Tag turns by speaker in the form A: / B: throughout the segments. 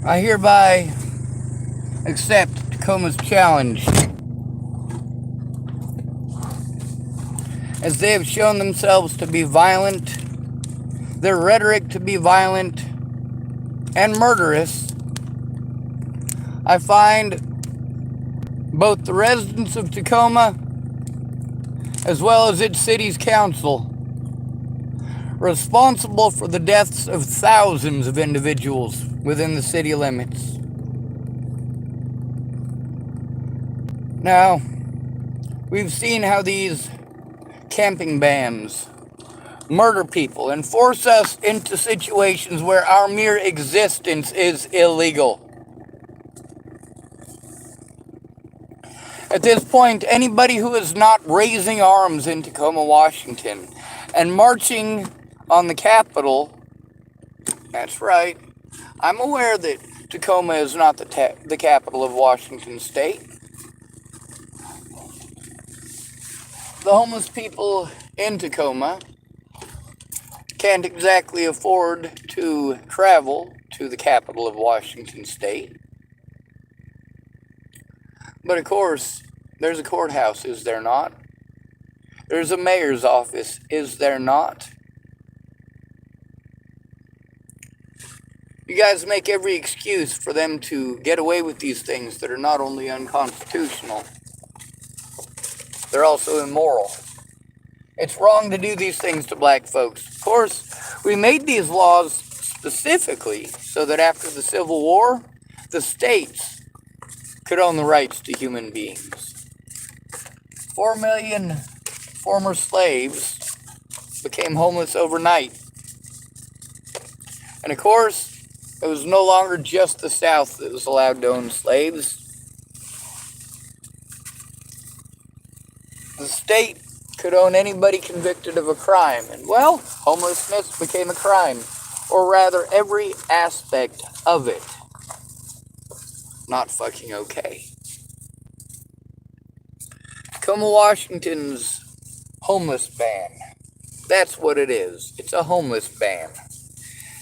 A: I hereby accept Tacoma's challenge, as they have shown themselves to be violent, their rhetoric to be violent and murderous. I find both the residents of Tacoma, as well as its city's council, responsible for the deaths of thousands of individuals within the city limits. Now, we've seen how these camping bans murder people and force us into situations where our mere existence is illegal. At this point, anybody who is not raising arms in Tacoma, Washington, and marching on the Capitol, that's right, I'm aware that Tacoma is not the capital of Washington State. The homeless people in Tacoma can't exactly afford to travel to the capital of Washington State. But of course, there's a courthouse, is there not? There's a mayor's office, is there not? You guys make every excuse for them to get away with these things that are not only unconstitutional, they're also immoral. It's wrong to do these things to black folks. Of course, we made these laws specifically so that after the Civil War, the states could own the rights to human beings. 4 million former slaves became homeless overnight. And of course, it was no longer just the South that was allowed to own slaves. The state could own anybody convicted of a crime. And well, homelessness became a crime. Or rather, every aspect of it. Not fucking okay. Tacoma, Washington's homeless ban. That's what it is. It's a homeless ban.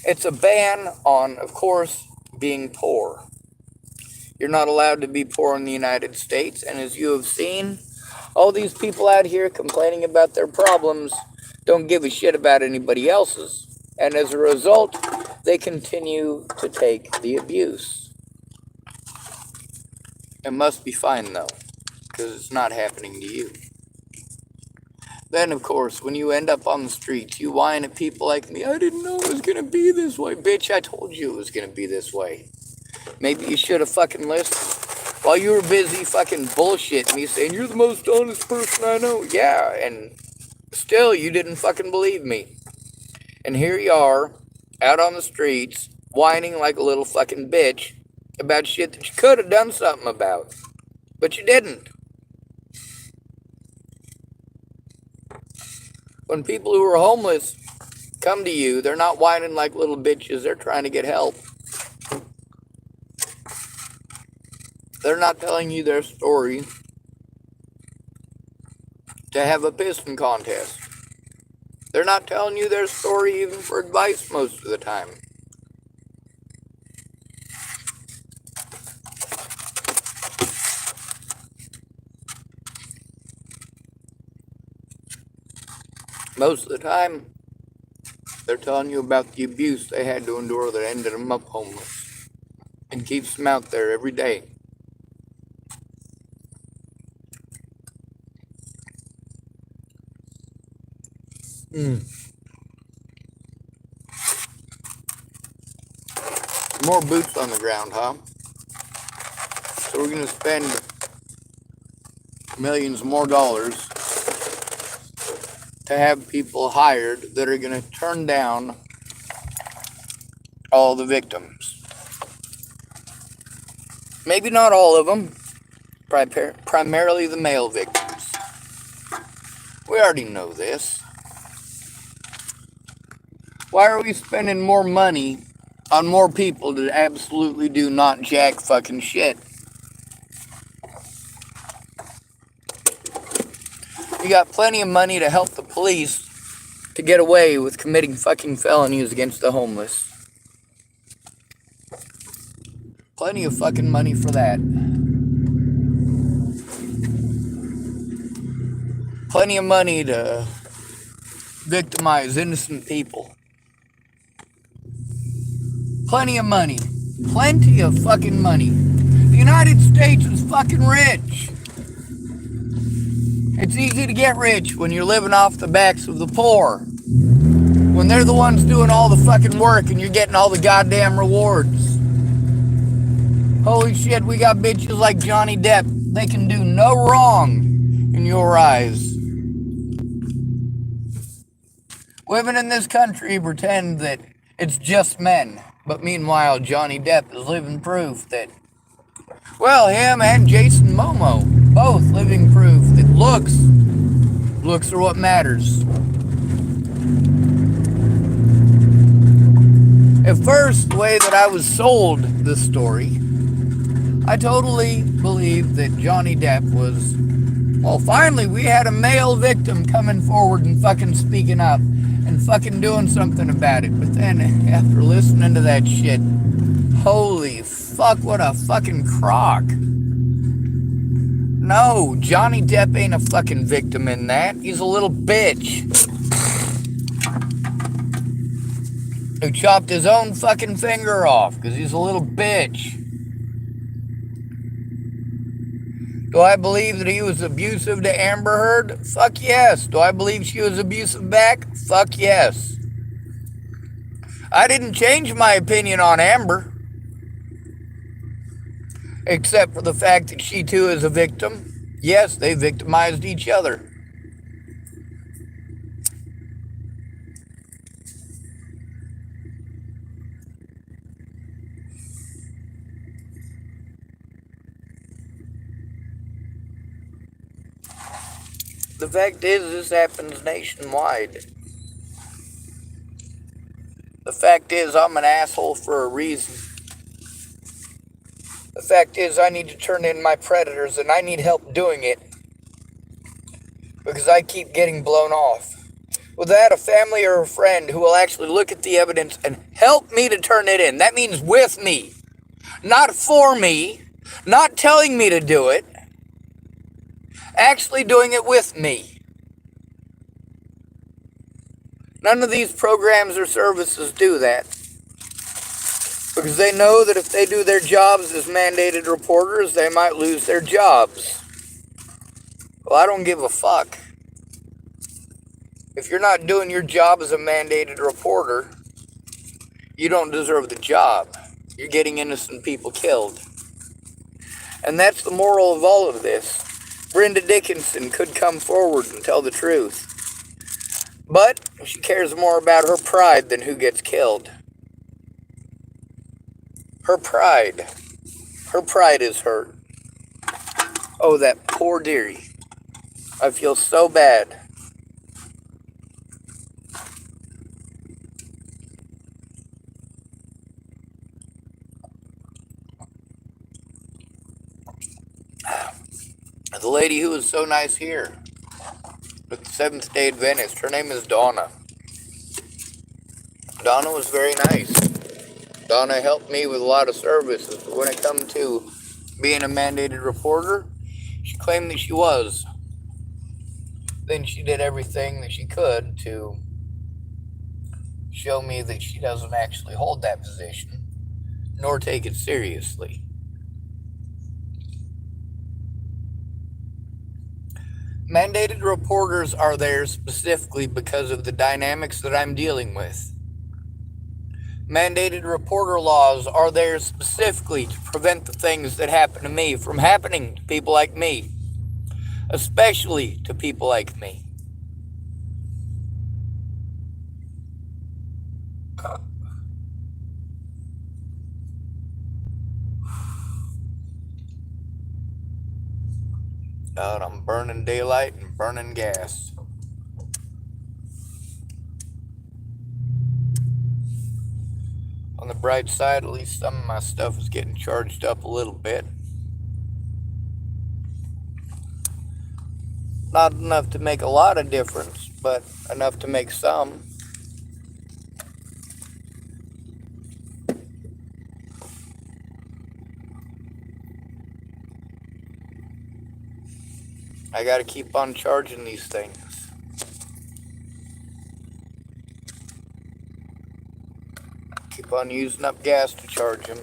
A: It's a ban on, of course, being poor. You're not allowed to be poor in the United States, and as you have seen, all these people out here complaining about their problems don't give a shit about anybody else's, and as a result, they continue to take the abuse. It must be fine, though, because it's not happening to you. Then, of course, when you end up on the streets, you whine at people like me. I didn't know it was going to be this way. Bitch, I told you it was going to be this way. Maybe you should have fucking listened. While you were busy fucking bullshitting me, saying, you're the most honest person I know. Yeah, and still, you didn't fucking believe me. And here you are, out on the streets, whining like a little fucking bitch about shit that you could have done something about. But you didn't. When people who are homeless come to you, they're not whining like little bitches. They're trying to get help. They're not telling you their story to have a pissing contest. They're not telling you their story even for advice most of the time. Most of the time, they're telling you about the abuse they had to endure that ended them up homeless and keeps them out there every day. More boots on the ground, huh? So we're going to spend millions more dollars to have people hired that are going to turn down all the victims. Maybe not all of them, primarily the male victims. We already know this. Why are we spending more money on more people that absolutely do not jack fucking shit? You got plenty of money to help the police to get away with committing fucking felonies against the homeless. Plenty of fucking money for that. Plenty of money to victimize innocent people. Plenty of money. Plenty of fucking money. The United States is fucking rich. It's easy to get rich when you're living off the backs of the poor. When they're the ones doing all the fucking work and you're getting all the goddamn rewards. Holy shit, we got bitches like Johnny Depp. They can do no wrong in your eyes. Women in this country pretend that it's just men. But meanwhile, Johnny Depp is living proof that, well, him and Jason Momoa, both living proof that looks are what matters. At first, the way that I was sold this story, I totally believed that Johnny Depp was, well, finally we had a male victim coming forward and fucking speaking up and fucking doing something about it. But then, after listening to that shit, holy fuck, what a fucking crock. No, Johnny Depp ain't a fucking victim in that. He's a little bitch who chopped his own fucking finger off because he's a little bitch. Do I believe that he was abusive to Amber Heard? Fuck yes. Do I believe she was abusive back? Fuck yes. I didn't change my opinion on Amber. Except for the fact that she too is a victim. Yes, they victimized each other. The fact is, this happens nationwide. The fact is, I'm an asshole for a reason. The fact is, I need to turn in my predators, and I need help doing it. Because I keep getting blown off. Without a family or a friend who will actually look at the evidence and help me to turn it in. That means with me. Not for me. Not telling me to do it. Actually doing it with me. None of these programs or services do that. Because they know that if they do their jobs as mandated reporters, they might lose their jobs. Well, I don't give a fuck. If you're not doing your job as a mandated reporter, you don't deserve the job. You're getting innocent people killed. And that's the moral of all of this. Brenda Dickinson could come forward and tell the truth. But she cares more about her pride than who gets killed. Her pride. Her pride is hurt. Oh, that poor dearie. I feel so bad. The lady who was so nice here with the Seventh-day Adventist, her name is Donna. Donna was very nice. Donna helped me with a lot of services, but when it comes to being a mandated reporter, she claimed that she was. Then she did everything that she could to show me that she doesn't actually hold that position, nor take it seriously. Mandated reporters are there specifically because of the dynamics that I'm dealing with. Mandated reporter laws are there specifically to prevent the things that happen to me from happening to people like me, especially to people like me. God, I'm burning daylight and burning gas. On the bright side, at least some of my stuff is getting charged up a little bit. Not enough to make a lot of difference, but enough to make some. I gotta keep on charging these things. Keep on using up gas to charge them.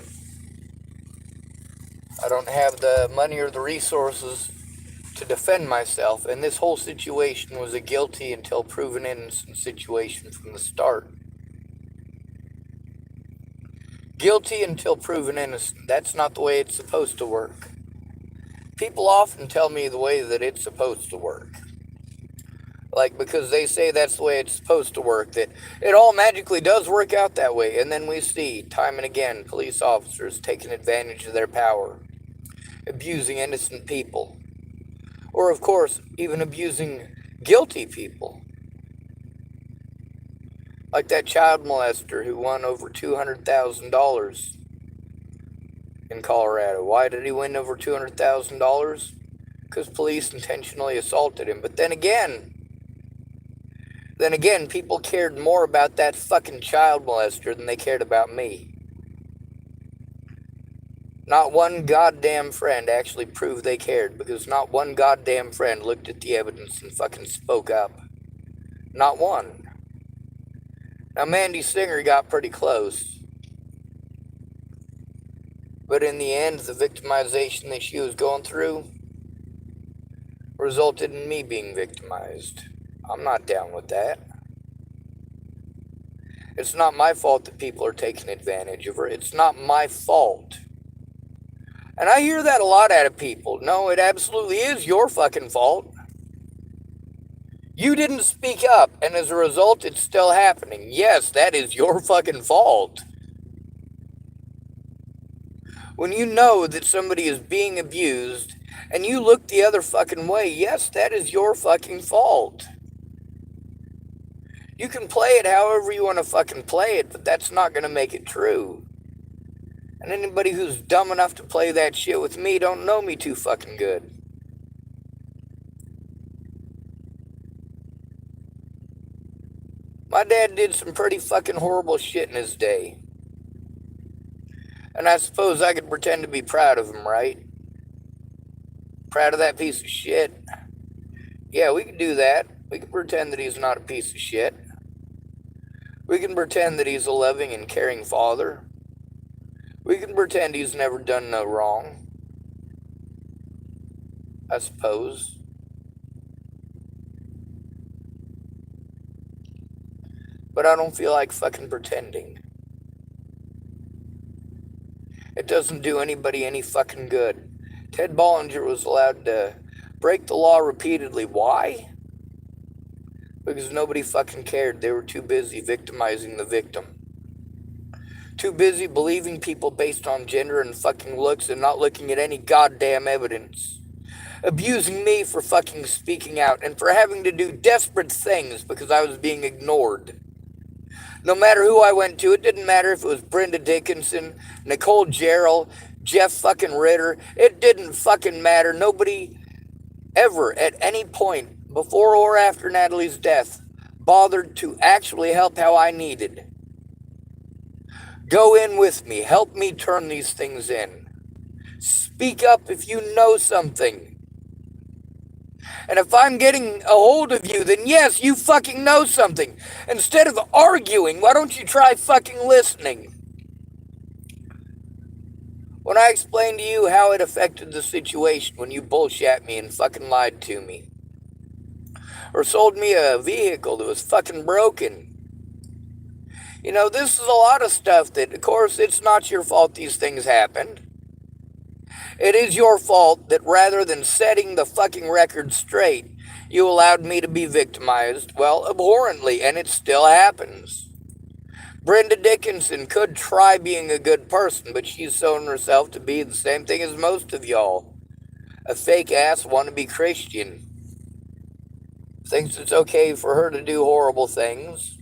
A: I don't have the money or the resources to defend myself, and this whole situation was a guilty until proven innocent situation from the start. Guilty until proven innocent. That's not the way it's supposed to work. People often tell me the way that it's supposed to work. Like, because they say that's the way it's supposed to work, that it all magically does work out that way. And then we see, time and again, police officers taking advantage of their power, abusing innocent people. Or, of course, even abusing guilty people. Like that child molester who won over $200,000 in Colorado. Why did he win over $200,000? Because police intentionally assaulted him. But then again, people cared more about that fucking child molester than they cared about me. Not one goddamn friend actually proved they cared, because not one goddamn friend looked at the evidence and fucking spoke up. Not one. Now, Mandy Singer got pretty close. But in the end, the victimization that she was going through resulted in me being victimized. I'm not down with that. It's not my fault that people are taking advantage of her. It's not my fault. And I hear that a lot out of people. No, it absolutely is your fucking fault. You didn't speak up, and as a result, it's still happening. Yes, that is your fucking fault. When you know that somebody is being abused, and you look the other fucking way, yes, that is your fucking fault. You can play it however you want to fucking play it, but that's not going to make it true. And anybody who's dumb enough to play that shit with me don't know me too fucking good. My dad did some pretty fucking horrible shit in his day. And I suppose I could pretend to be proud of him, right? Proud of that piece of shit? Yeah, we can do that. We can pretend that he's not a piece of shit. We can pretend that he's a loving and caring father. We can pretend he's never done no wrong. I suppose. But I don't feel like fucking pretending. It doesn't do anybody any fucking good. Ted Bollinger was allowed to break the law repeatedly. Why? Because nobody fucking cared. They were too busy victimizing the victim. Too busy believing people based on gender and fucking looks and not looking at any goddamn evidence. Abusing me for fucking speaking out and for having to do desperate things because I was being ignored. No matter who I went to, it didn't matter if it was Brenda Dickinson, Nicole Jarrell, Jeff fucking Ritter. It didn't fucking matter. Nobody ever at any point before or after Natalie's death bothered to actually help how I needed. Go in with me. Help me turn these things in. Speak up if you know something. And if I'm getting a hold of you, then yes, you fucking know something. Instead of arguing, why don't you try fucking listening? When I explained to you how it affected the situation when you bullshit me and fucking lied to me. Or sold me a vehicle that was fucking broken. You know, this is a lot of stuff that, of course, it's not your fault these things happened. It is your fault that rather than setting the fucking record straight, you allowed me to be victimized, well, abhorrently, and it still happens. Brenda Dickinson could try being a good person, but she's shown herself to be the same thing as most of y'all. A fake-ass wannabe Christian. Thinks it's okay for her to do horrible things.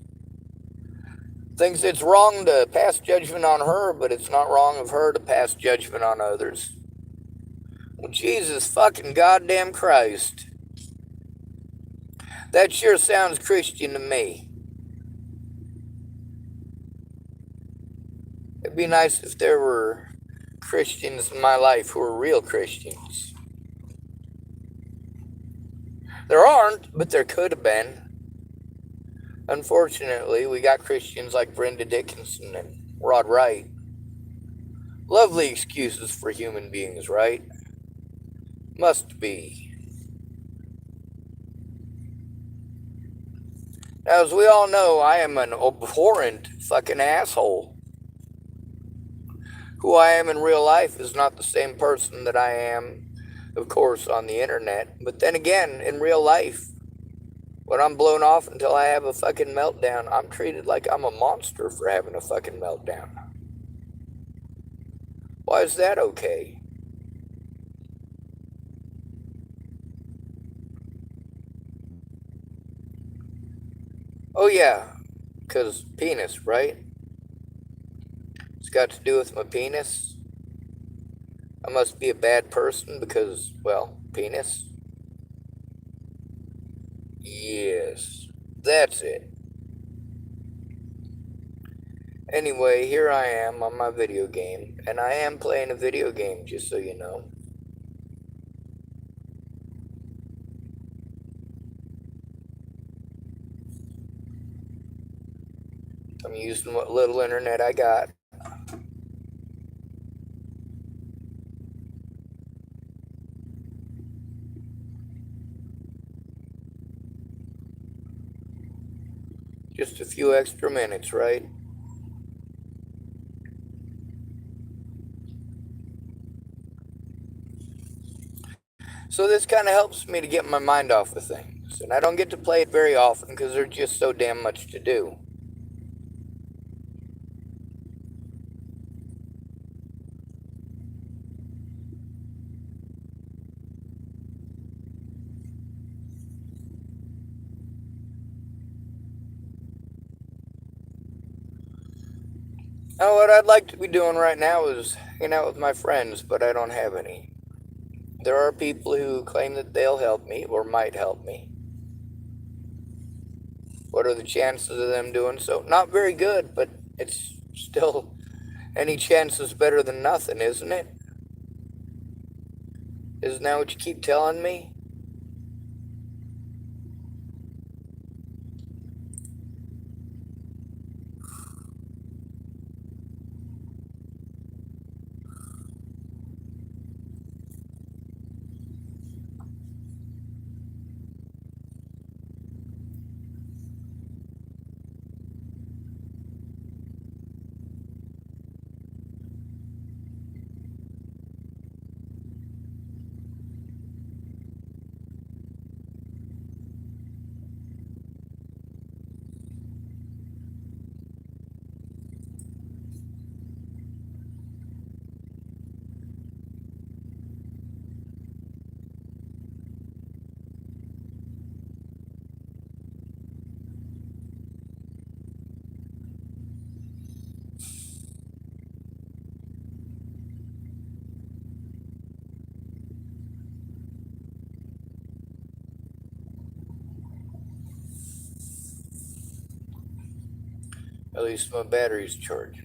A: Thinks it's wrong to pass judgment on her, but it's not wrong of her to pass judgment on others. Well, Jesus fucking goddamn Christ. That sure sounds Christian to me. It'd be nice if there were Christians in my life who were real Christians. There aren't, but there could have been. Unfortunately, we got Christians like Brenda Dickinson and Rod Wright. Lovely excuses for human beings, right? Must be. Now, as we all know, I am an abhorrent fucking asshole. Who I am in real life is not the same person that I am, of course, on the internet. But then again, in real life, when I'm blown off until I have a fucking meltdown, I'm treated like I'm a monster for having a fucking meltdown. Why is that okay? Oh yeah, because penis, right? It's got to do with my penis. I must be a bad person because, well, penis. Yes, that's it. Anyway, here I am on my video game, and I am playing a video game, just so you know. I'm using what little internet I got. Just a few extra minutes, right? So this kind of helps me to get my mind off of things. And I don't get to play it very often because there's just so damn much to do. Now, what I'd like to be doing right now is hanging out with my friends, but I don't have any. There are people who claim that they'll help me or might help me. What are the chances of them doing so? Not very good, but it's still any chance is better than nothing, isn't it? Isn't that what you keep telling me? At least my battery's charged.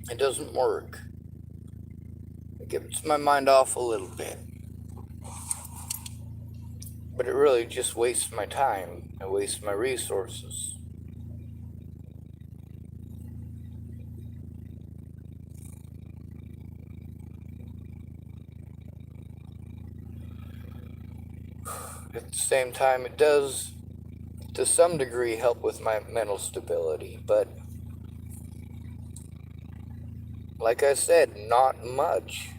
A: It doesn't work. It gets my mind off a little bit. But it really just wastes my time. It wastes my resources. At the same time, it does, to some degree, help with my mental stability. But, like I said, not much.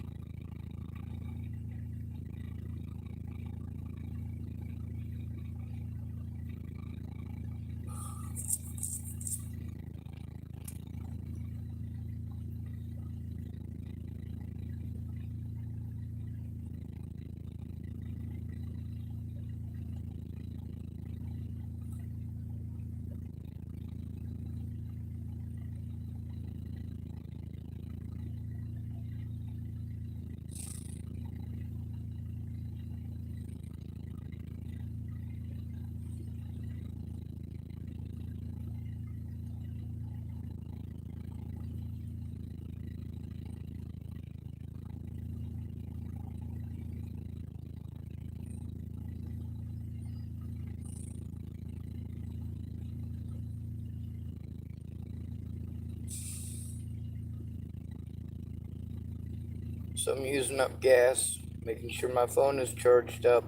A: So I'm using up gas, making sure my phone is charged up.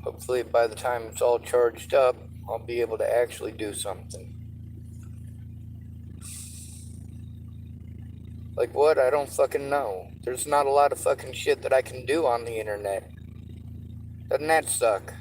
A: Hopefully by the time it's all charged up, I'll be able to actually do something. Like what? I don't fucking know. There's not a lot of fucking shit that I can do on the internet. Doesn't that suck?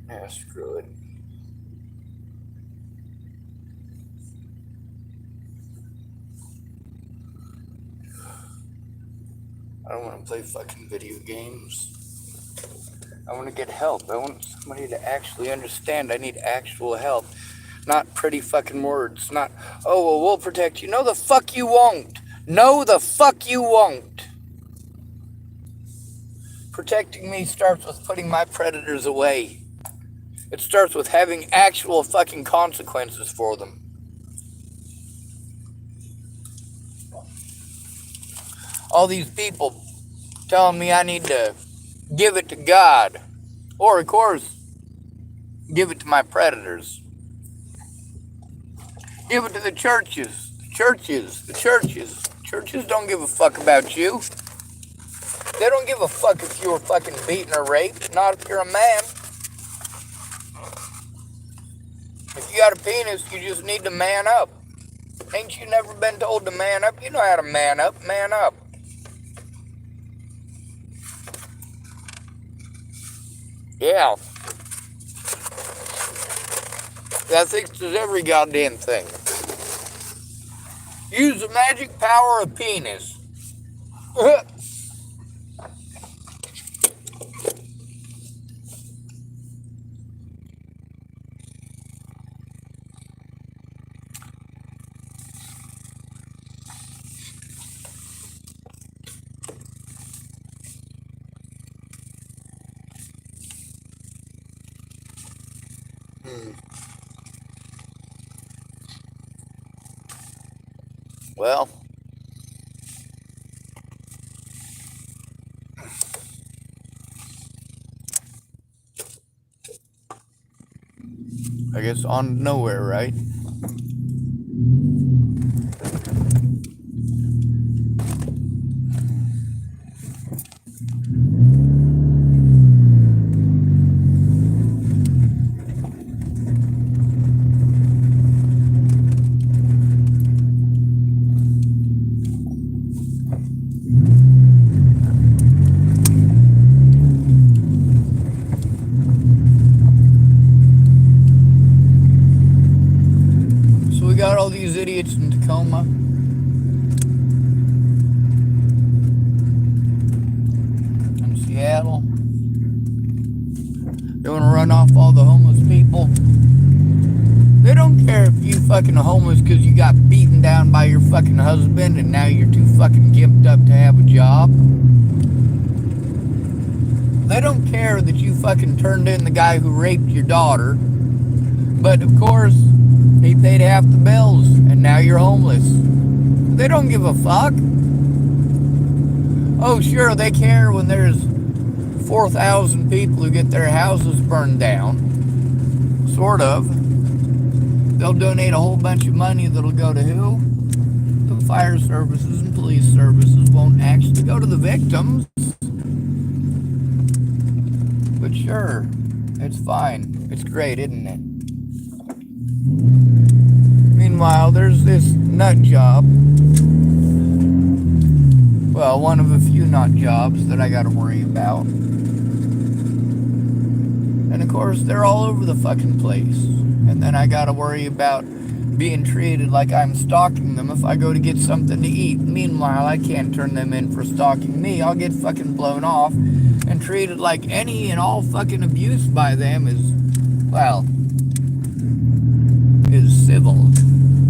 A: Ah, screw it. I don't want to play fucking video games. I want to get help. I want somebody to actually understand. I need actual help. Not pretty fucking words. Not, oh, well, we'll protect you. No, the fuck you won't. No, the fuck you won't. Protecting me starts with putting my predators away. It starts with having actual fucking consequences for them. All these people telling me I need to give it to God. Or, of course, give it to my predators. Give it to the churches. The churches. Churches don't give a fuck about you. They don't give a fuck if you were fucking beaten or raped. Not if you're a man. If you got a penis, you just need to man up. Ain't you never been told to man up? You know how to man up. Man up. Yeah. That fixes every goddamn thing. Use the magic power of penis. Well, I guess on nowhere, right? So we got all these idiots in Tacoma. In Seattle. They want to run off all the homeless people. They don't care if you fucking homeless because you got beaten down by your fucking husband and now you're too fucking gimped up to have a job. They don't care that you fucking turned in the guy who raped your daughter. But of course, he paid half the bills and now you're homeless. They don't give a fuck. Oh, sure, they care when there's 4,000 people who get their houses burned down. Sort of. They'll donate a whole bunch of money that'll go to who? The fire services and police services. Won't actually go to the victims. But sure, it's fine. It's great, isn't it? Meanwhile, there's this nut job. Well, one of a few nut jobs that I gotta worry about. And of course, they're all over the fucking place. And then I gotta worry about being treated like I'm stalking them if I go to get something to eat. Meanwhile, I can't turn them in for stalking me. I'll get fucking blown off and treated like any and all fucking abuse by them is, well, is civil.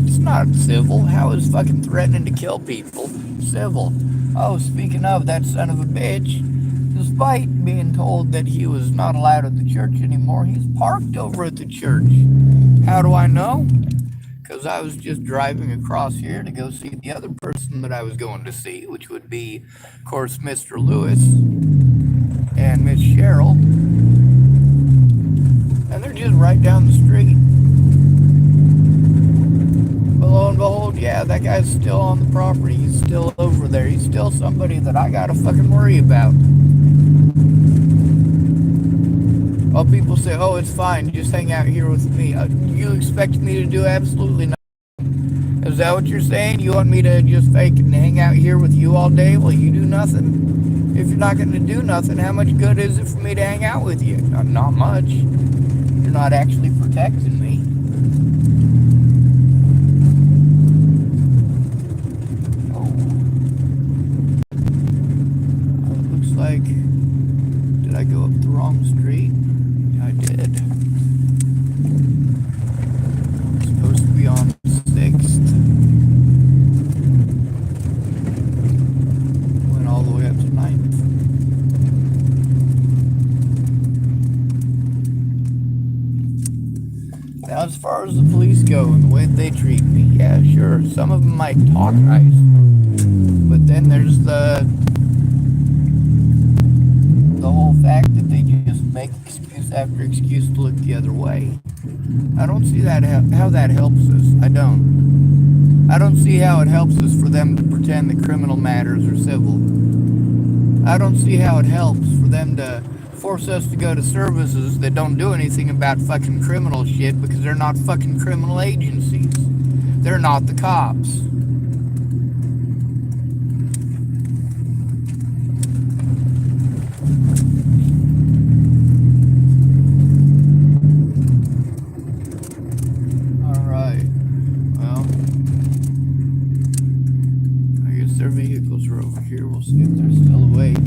A: It's not civil. How is fucking threatening to kill people civil? Oh, speaking of, that son of a bitch, despite being told that he was not allowed at the church anymore, he's parked over at the church. How do I know? Because I was just driving across here to go see the other person that I was going to see, which would be, of course, Mr. Lewis and Miss Cheryl. And they're just right down the street. But lo and behold, yeah, that guy's still on the property. He's still over there. He's still somebody that I gotta fucking worry about. Well, people say, oh, it's fine, just hang out here with me. You expect me to do absolutely nothing? Is that what you're saying? You want me to just fake and hang out here with you all day while you do nothing? If you're not going to do nothing, how much good is it for me to hang out with you? Not much. You're not actually protecting me. Looks like... Did I go up the wrong street? I did. I'm supposed to be on 6th. Went all the way up to 9th. Now, as far as the police go and the way they treat me, yeah, sure, some of them might talk nice. But then there's the whole fact that they just make excuse after excuse to look the other way. I don't see that how that helps us. I don't see how it helps us for them to pretend that criminal matters are civil. I don't see how it helps for them to force us to go to services that don't do anything about fucking criminal shit because they're not fucking criminal agencies. They're not the cops. Here, we'll see if they're still awake.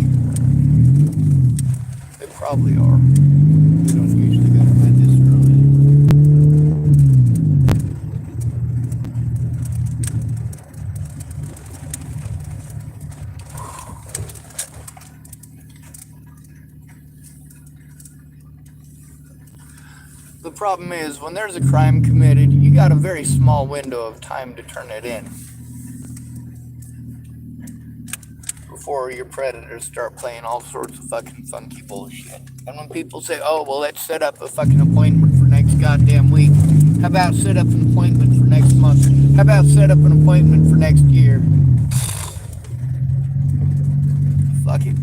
A: They probably are. We don't usually go to bed this early. The problem is, when there's a crime committed, you got a very small window of time to turn it in before your predators start playing all sorts of fucking funky bullshit. And when people say, oh, well, let's set up a fucking appointment for next goddamn week, How about set up an appointment for next month? How about set up an appointment for next year? Fuck it.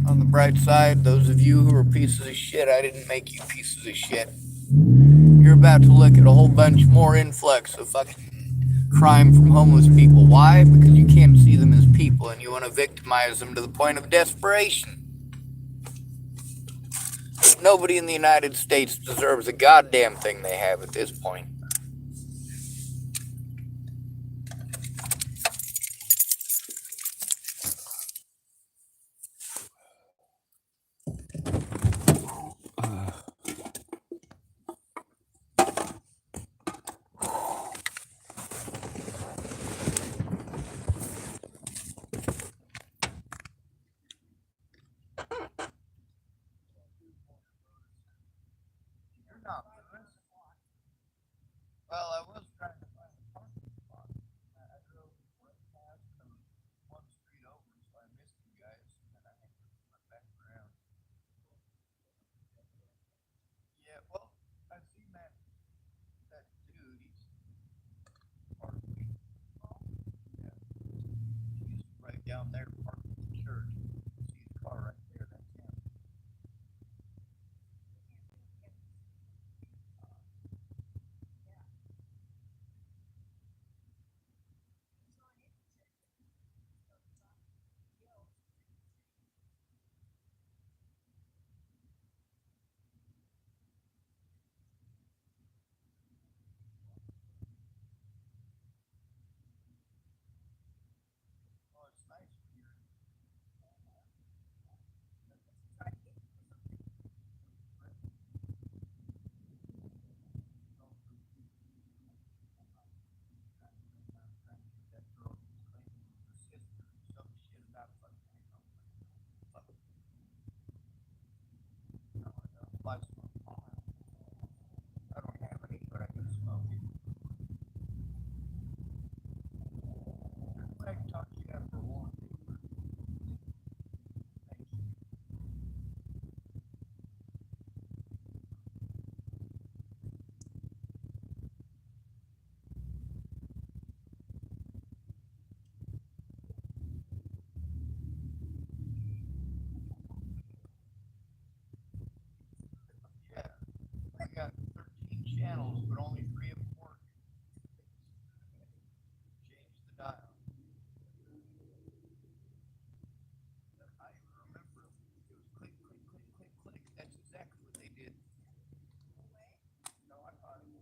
A: On the bright side, those of you who are pieces of shit, I didn't make you pieces of shit. You're about to look at a whole bunch more influx of fucking crime from homeless people. Why? Because you can't see them as people and you want to victimize them to the point of desperation. Nobody in the United States deserves a goddamn thing they have at this point. You're not Lewis. Well, I was trying to find a parking spot. I drove right past them one street over, so I missed you guys, and then I went back around. Yeah, well, I've seen that dude. He's parking. Yeah, he's right down there parking at the church. See the car right there. That's him. Oh, it's nice when you're trying to get that girl who's claiming her sister some shit about fucking life smoke. I don't have any, but I can smoke it. I can talk to you after one. Thank you. Yeah, I got 13 channels, but only 3 of them work. Change the dial. I remember it was click, click, click, click, click. That's exactly what they did. No, I thought it was.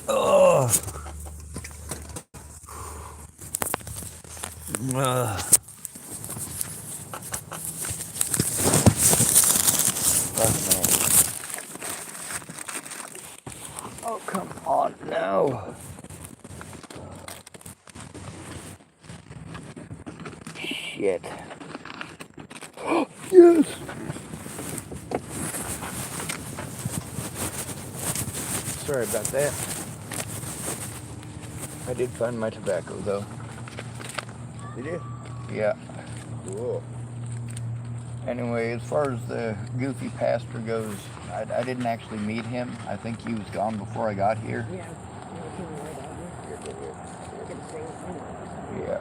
A: Oh. Oh, come on now. Shit. Yes. Sorry about that. I did find my tobacco though.
B: You did?
A: Yeah.
B: Cool.
A: Anyway, as far as the goofy pastor goes, I didn't actually meet him. I think he was gone before I got here.
C: Yeah.
A: Yeah.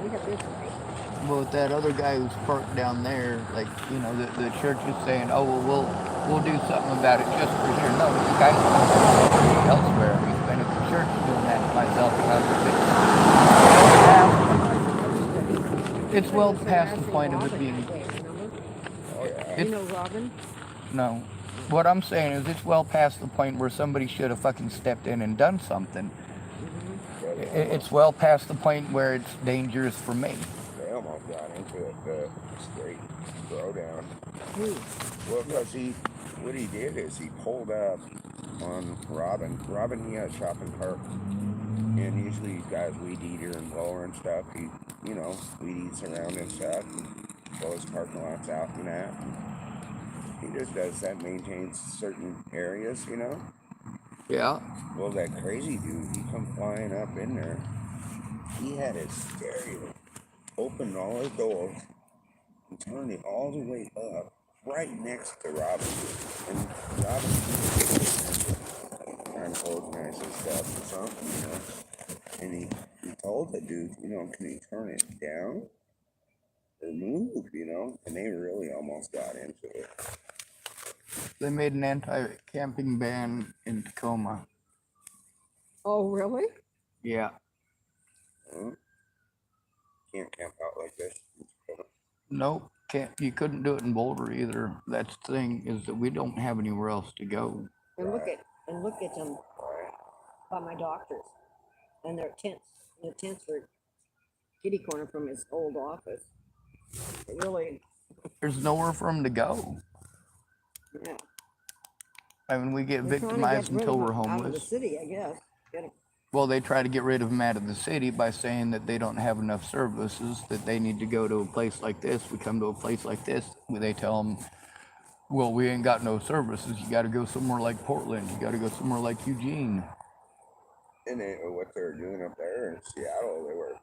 C: We got this.
A: Well, with that other guy who's parked down there, like, you know, the church is saying, oh, well, we'll do something about it just for here. No, this guy's elsewhere. He's been at the church doing that to myself. It's well past the point of it being...
B: Oh, yeah.
C: You know Robin?
A: No. What I'm saying is it's well past the point where somebody should have fucking stepped in and done something. It's well past the point where it's dangerous for me.
B: They almost got into it, the straight throwdown.
C: Who?
B: Well, because what he did is he pulled up on Robin. Robin, he has a shopping cart. And usually he's got his weed eater and blower and stuff. He, you know, weed eats around and stuff. And blows parking lots out and that. He just does that, maintains certain areas, you know?
A: Yeah.
B: Well, that crazy dude, he come flying up in there. He had his stereo, opened all his doors, and turned it all the way up, right next to Robin. And Robin trying to organize his stuff or something, you know? And he told the dude, you know, can he turn it down or move, you know? And they really almost got into it.
A: They made an anti-camping ban in Tacoma.
C: Oh, really?
A: Yeah.
B: Can't camp out like this.
A: Nope. You couldn't do it in Boulder either. That's the thing, is that we don't have anywhere else to go.
C: And look at them by my doctor's. And their tents. The tents were kitty corner from his old office. It really.
A: There's nowhere for them to go.
C: Yeah.
A: I mean, we get victimized until we're homeless.
C: Out of the city, I guess.
A: Well, they try to get rid of them out of the city by saying that they don't have enough services, that they need to go to a place like this. We come to a place like this, where they tell them, well, we ain't got no services. You got to go somewhere like Portland. You got to go somewhere like Eugene.
B: And what they were doing up there in Seattle, they were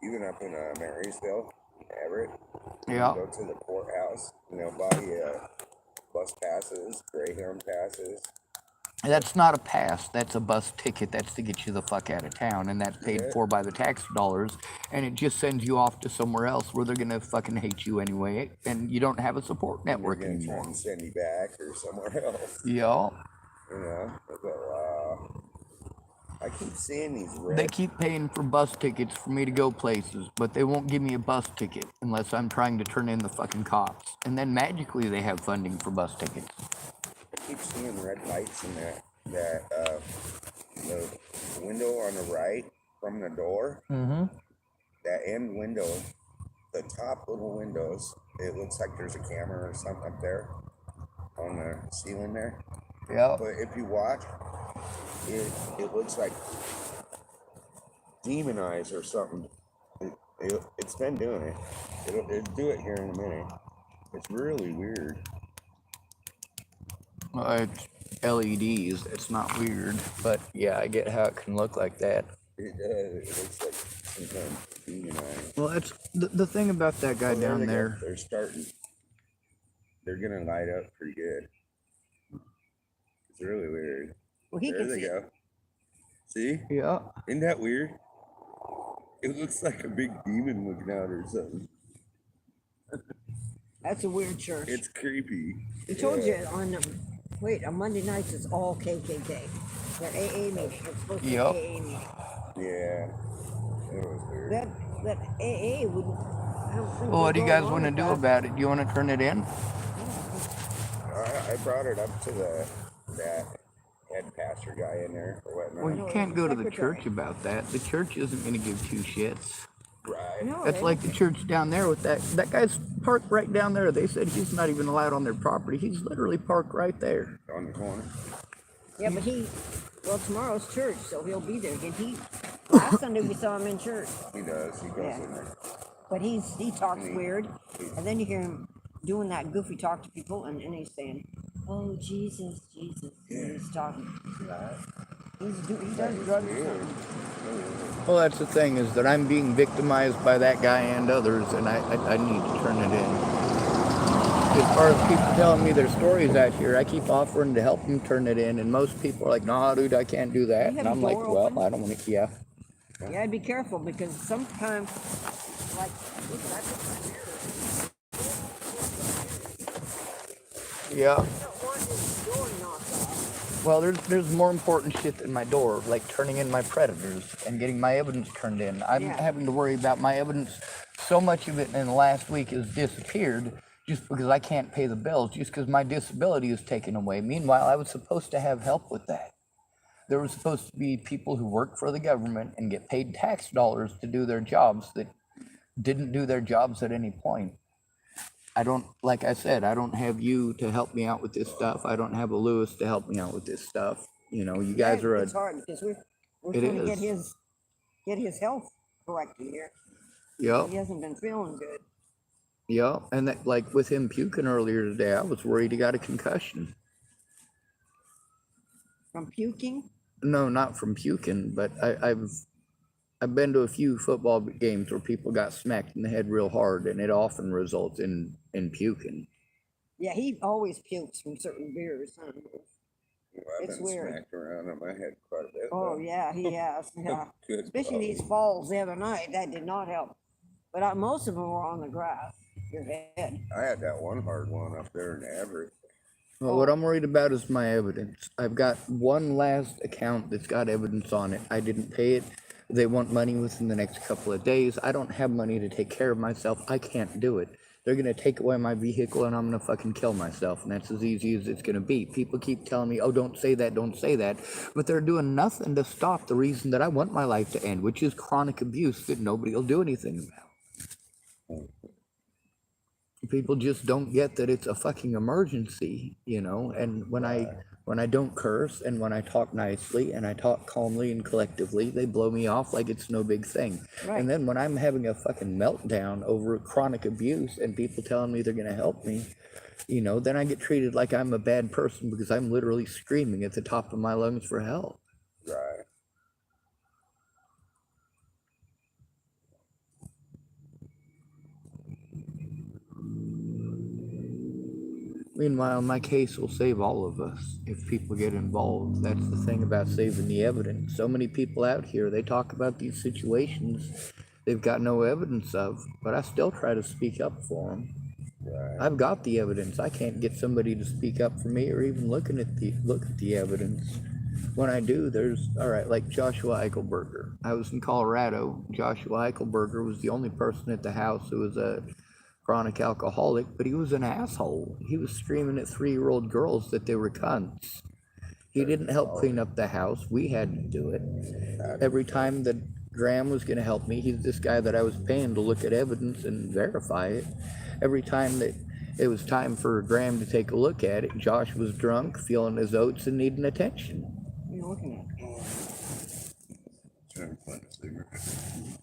B: even up in Marysville, Everett.
A: Yeah.
B: Go to the courthouse, and they'll buy you bus passes, Greyhound passes.
A: That's not a pass. That's a bus ticket. That's to get you the fuck out of town, and that's paid for by the tax dollars. And it just sends you off to somewhere else where they're gonna fucking hate you anyway, and you don't have a support network anymore.
B: Try and send you back or somewhere else.
A: Yeah.
B: You know, I keep seeing these red.
A: They keep paying for bus tickets for me to go places, but they won't give me a bus ticket unless I'm trying to turn in the fucking cops. And then magically they have funding for bus tickets.
B: I keep seeing red lights in the window on the right from the door.
A: Mm-hmm.
B: That end window, the top little windows, it looks like there's a camera or something up there on the ceiling there.
A: Yeah.
B: But if you watch, it looks like demon eyes or something. It's been doing it. It'll do it here in a minute. It's really weird.
A: It's LEDs. It's not weird, but yeah, I get how it can look like that.
B: It does. It looks like some kind of demon eye.
A: Well, it's the thing about that guy down there.
B: They're starting. They're gonna light up pretty good. It's really weird.
C: Well,
B: there they go. See?
A: Yeah.
B: Isn't that weird? It looks like a big demon looking out or something.
C: That's a weird church.
B: It's creepy.
C: I told you on Monday nights it's all KKK. That AA meeting. It's supposed to be AA meeting.
B: Yeah. It was weird.
C: that AA wouldn't. I don't think.
A: Well, what do you guys want to
C: to
A: do about it? Do you want to turn it in?
B: I brought it up to that head pastor guy in there or whatnot.
A: Well,
C: No,
A: you can't
C: the
A: go to the
C: secretary.
A: church about that. The church isn't going to give two shits.
B: Right.
C: No,
A: That's
C: they
A: like the church down there with that guy's parked right down there. They said he's not even allowed on their property. He's literally parked right there.
B: On the corner.
C: Yeah, but well, tomorrow's church, so he'll be there. Last Sunday we saw him in church,
B: He does. He goes
C: Yeah.
B: in there.
C: but he talks weird, and then you hear him doing that goofy talk to people, and he's saying, "Oh Jesus, Jesus," and he's talking. He does drugs. or
B: Weird.
C: something.
A: Well, that's the thing, is that I'm being victimized by that guy and others, and I need to turn it in. As far as people telling me their stories out here, I keep offering to help them turn it in, and most people are like, "Nah, dude, I can't do that."
C: You have
A: And
C: a
A: I'm like,
C: door
A: "Well,
C: open?
A: I don't want to." Yeah.
C: Yeah, be careful because sometimes, like, look, I put my mirror.
A: Yeah.
C: I don't want his door knocked off.
A: Well, there's more important shit than my door, like turning in my predators and getting my evidence turned in. I'm
C: Yeah.
A: having to worry about my evidence. So much of it in the last week has disappeared just because I can't pay the bills, just because my disability is taken away. Meanwhile, I was supposed to have help with that. There were supposed to be people who work for the government and get paid tax dollars to do their jobs that didn't do their jobs at any point. Like I said, I don't have you to help me out with this stuff. I don't have a Lewis to help me out with this stuff. You know, you guys are
C: It's hard because we're
A: It
C: trying to
A: is.
C: get his health corrected here.
A: Yep.
C: He hasn't been feeling good.
A: Yeah, and that, like with him puking earlier today, I was worried he got a concussion.
C: From puking?
A: No, not from puking, but I've been to a few football games where people got smacked in the head real hard, and it often results in puking.
C: Yeah, he always pukes from certain beers. Huh?
B: Well, I've
C: It's
B: been
C: weird.
B: smacked around on my head quite a bit.
C: Oh,
B: though.
C: yeah, he has. Yeah.
B: Good
C: Especially
B: God.
C: these falls the other night. That did not help. But most of them were on the grass, your head.
B: I had that one hard one up there in Everett.
A: Well, what I'm worried about is my evidence. I've got one last account that's got evidence on it. I didn't pay it. They want money within the next couple of days. I don't have money to take care of myself. I can't do it. They're going to take away my vehicle and I'm going to fucking kill myself. And that's as easy as it's going to be. People keep telling me, "Oh, don't say that, don't say that." But they're doing nothing to stop the reason that I want my life to end, which is chronic abuse that nobody will do anything about. People just don't get that it's a fucking emergency, you know. And when I don't curse and when I talk nicely and I talk calmly and collectively, they blow me off like it's no big thing.
C: Right.
A: And then when I'm having a fucking meltdown over chronic abuse and people telling me they're gonna help me, you know, then I get treated like I'm a bad person because I'm literally screaming at the top of my lungs for help.
B: Right.
A: Meanwhile, my case will save all of us if people get involved. That's the thing about saving the evidence. So many people out here, they talk about these situations they've got no evidence of, but I still try to speak up for them.
B: Right.
A: I've got the evidence. I can't get somebody to speak up for me or even look at the evidence. When I do, all right, like Joshua Eichelberger. I was in Colorado. Joshua Eichelberger was the only person at the house who was a chronic alcoholic, but he was an asshole. He was screaming at 3-year-old girls that they were cunts. He didn't help clean up the house. We had to do it. Every time that Graham was going to help me, he's this guy that I was paying to look at evidence and verify it. Every time that it was time for Graham to take a look at it, Josh was drunk, feeling his oats and needing attention.
C: What are you looking at?
B: Trying to find a cigarette.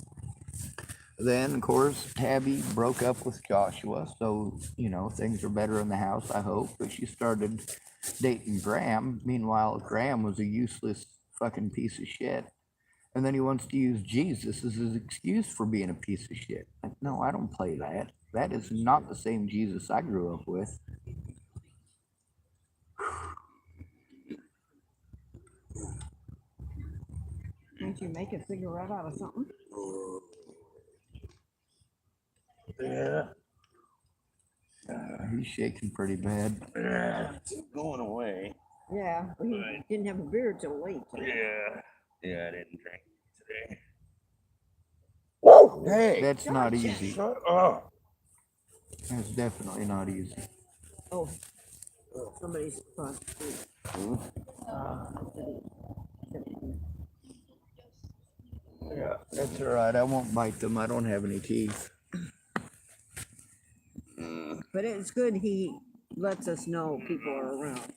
A: Then, of course, Tabby broke up with Joshua, so, you know, things are better in the house, I hope. But she started dating Graham. Meanwhile, Graham was a useless fucking piece of shit. And then he wants to use Jesus as his excuse for being a piece of shit. Like, no, I don't play that. That is not the same Jesus I grew up with.
C: Can't you make a cigarette out of something?
B: Yeah.
A: He's shaking pretty bad.
B: It's going away.
C: Yeah, but he didn't have a beer till late.
B: Yeah. Yeah, I didn't drink today. Hey,
A: That's not easy.
B: shut up.
A: That's definitely not easy.
C: Oh, somebody's across the street.
A: Yeah, that's all right. I won't bite them. I don't have any teeth.
C: But it's good he lets us know people are around.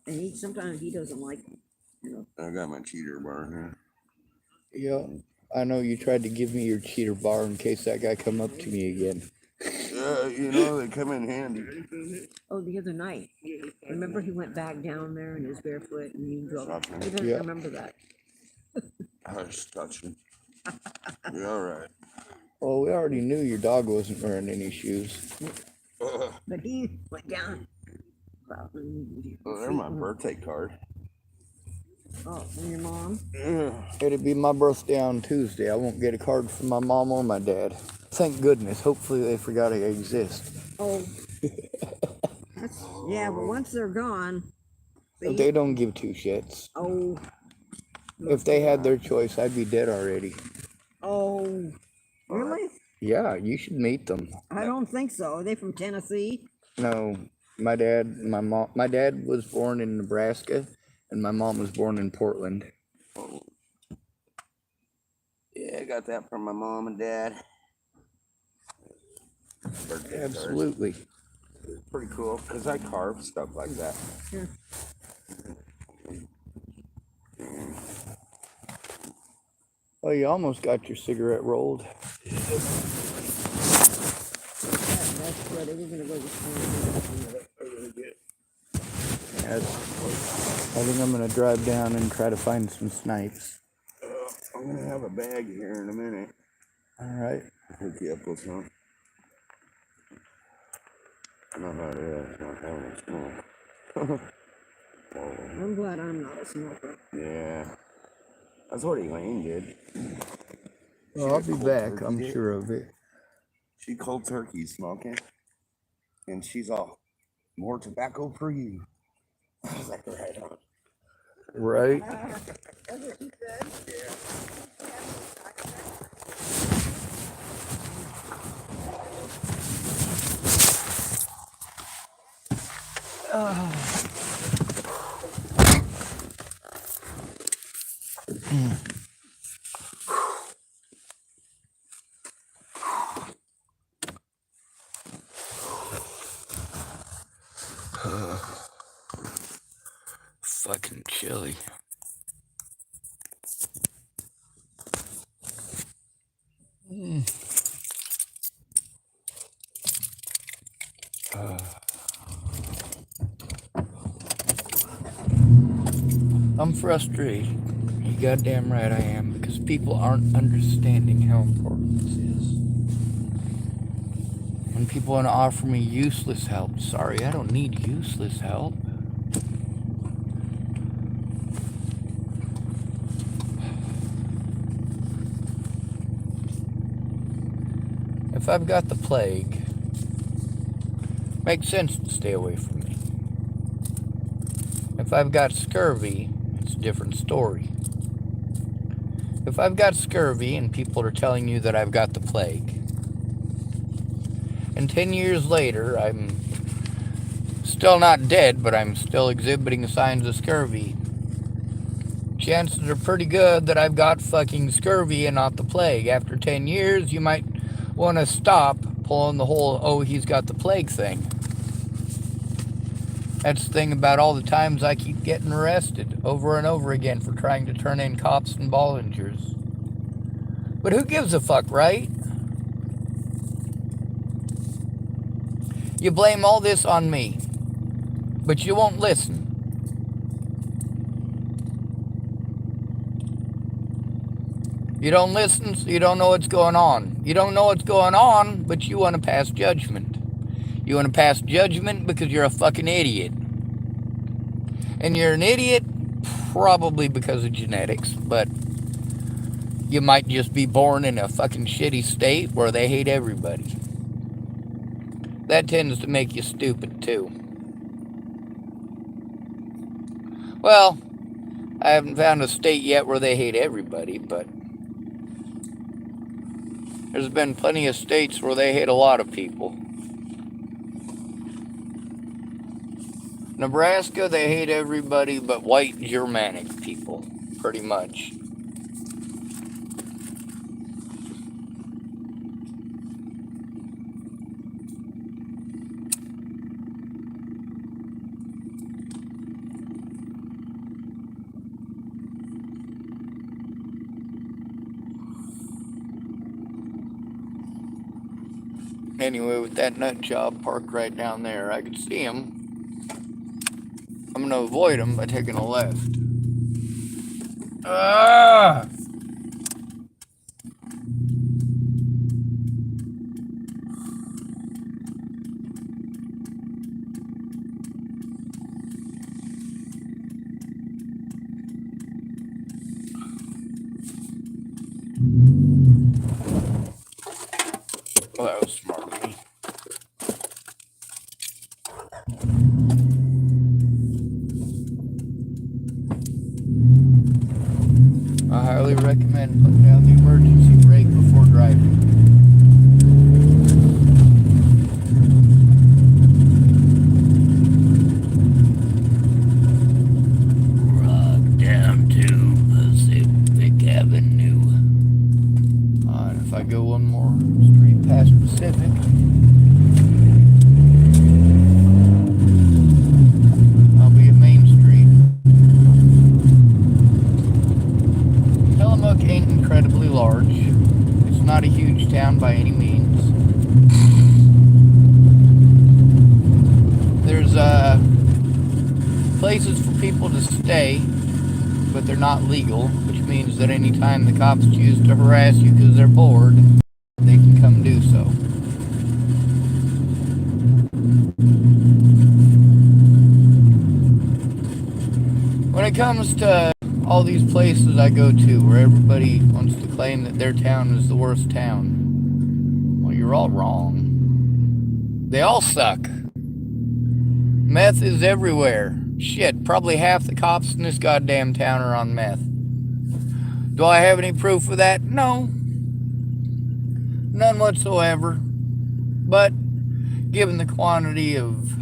C: And sometimes he doesn't like them. You know.
B: I got my cheater bar here.
A: Yeah, I know you tried to give me your cheater bar in case that guy come up to me again.
B: You know, they come in handy.
C: Oh, the other night. Remember he went back down there and he was barefoot and you drove. He doesn't
A: Yeah.
C: remember that.
B: Hush, touching. You're all right.
A: Well, we already knew your dog wasn't wearing any shoes.
C: But he went down.
B: Oh, there's my birthday card.
C: Oh, and your mom?
A: It'll be my birthday on Tuesday. I won't get a card from my mom or my dad. Thank goodness. Hopefully they forgot I exist.
C: Oh. Yeah, but once they're gone. See?
A: They don't give two shits.
C: Oh.
A: If they had their choice, I'd be dead already.
C: Oh. Really?
A: Yeah, you should meet them.
C: I don't think so. Are they from Tennessee?
A: No, my dad was born in Nebraska, and my mom was born in Portland.
B: Yeah, I got that from my mom and dad. Birthday
A: Absolutely.
B: cards. It's pretty cool because I carve stuff like that.
C: Sure.
A: Oh, you almost got your cigarette rolled.
C: That's good. We're gonna go
A: Yes. I think I'm gonna drive down and try to find some snipes.
B: I'm gonna have a bag here in a minute.
A: All right.
B: Hook you up with some. I know how it is not having a smoke.
C: I'm glad I'm not a smoker.
B: Yeah. That's what Elaine did.
A: Well, I'll be back. I'm sure of it.
B: She cold turkey smoking. And she's all, more tobacco for you. I was like, right on.
A: Right?
C: That's what she said.
A: Fucking chilly. I'm frustrated. You goddamn right I am, because people aren't understanding how important this is. When people want to offer me useless help, sorry, I don't need useless help. If I've got the plague, makes sense to stay away from me. If I've got scurvy, it's a different story. If I've got scurvy and people are telling you that I've got the plague, and 10 years later I'm still not dead, but I'm still exhibiting signs of scurvy, chances are pretty good that I've got fucking scurvy and not the plague. After 10 years, you might want to stop pulling the whole, oh, he's got the plague thing. That's the thing about all the times I keep getting arrested over and over again for trying to turn in cops and volunteers. But who gives a fuck, right? You blame all this on me, but you won't listen. You don't listen, so you don't know what's going on. You don't know what's going on, but you want to pass judgment. You want to pass judgment because you're a fucking idiot. And you're an idiot probably because of genetics, but you might just be born in a fucking shitty state where they hate everybody. That tends to make you stupid too. Well, I haven't found a state yet where they hate everybody, but There's been plenty of states where they hate a lot of people. Nebraska, they hate everybody but white Germanic people, pretty much. Anyway, with that nut job parked right down there, I could see him. I'm going to avoid him by taking a left. Ah! Well, that was smart of me. I highly recommend putting down the emergency brake before driving. Rock down to Pacific Avenue. And if I go one more street past Pacific, I'll be at Main Street. Tillamook ain't incredibly large. It's not a huge town by any means. There's places for people to stay, but they're not legal, which means that anytime the cops choose to harass you because they're bored, they can come do so. When it comes to all these places I go to where everybody wants to claim that their town is the worst town, well, you're all wrong. They all suck. Meth is everywhere. Shit, probably half the cops in this goddamn town are on meth. Do I have any proof of that? No. None whatsoever. But given the quantity of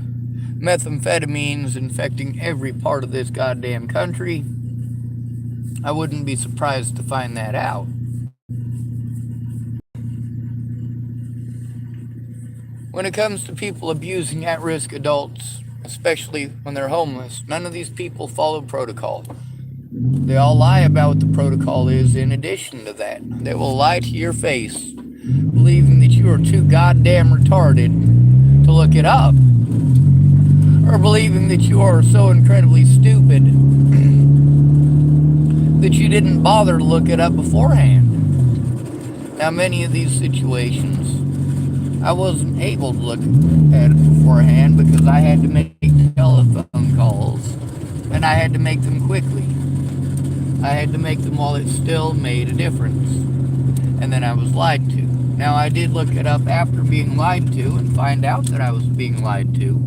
A: methamphetamines infecting every part of this goddamn country, I wouldn't be surprised to find that out. When it comes to people abusing at-risk adults, especially when they're homeless, none of these people follow protocol. They all lie about what the protocol is in addition to that. They will lie to your face, believing that you are too goddamn retarded to look it up, or believing that you are so incredibly stupid that you didn't bother to look it up beforehand. Now, many of these situations, I wasn't able to look at it beforehand because I had to make telephone calls, and I had to make them quickly. I had to make them while it still made a difference. And then I was lied to. Now, I did look it up after being lied to and find out that I was being lied to.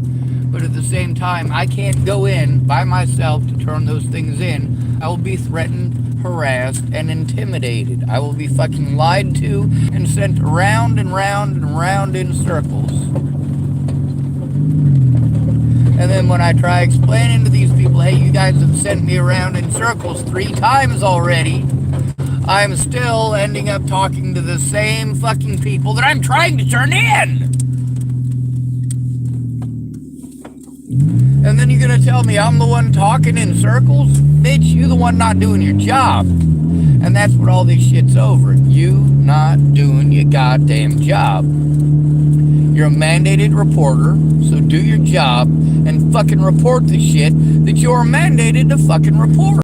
A: But at the same time, I can't go in by myself to turn those things in. I will be threatened, harassed, and intimidated. I will be fucking lied to and sent around and round and round in circles. And then when I try explaining to these people, hey, you guys have sent me around in circles 3 times already, I'm still ending up talking to the same fucking people that I'm trying to turn in. And then you're gonna tell me I'm the one talking in circles? Bitch, you the one not doing your job. And that's what all this shit's over. You not doing your goddamn job. You're a mandated reporter, so do your job and fucking report the shit that you're mandated to fucking report.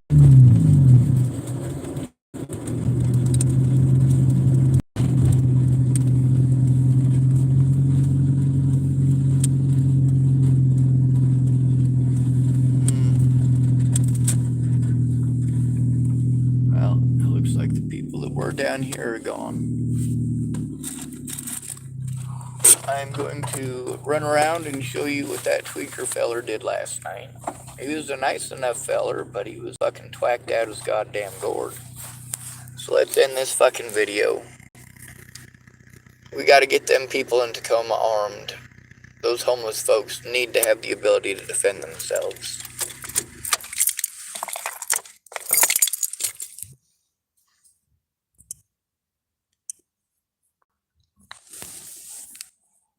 A: Well, it looks like the people that were down here are gone. I'm going to run around and show you what that tweaker feller did last night. He was a nice enough feller, but he was fucking twacked out his goddamn gourd. So let's end this fucking video. We got to get them people in Tacoma armed. Those homeless folks need to have the ability to defend themselves.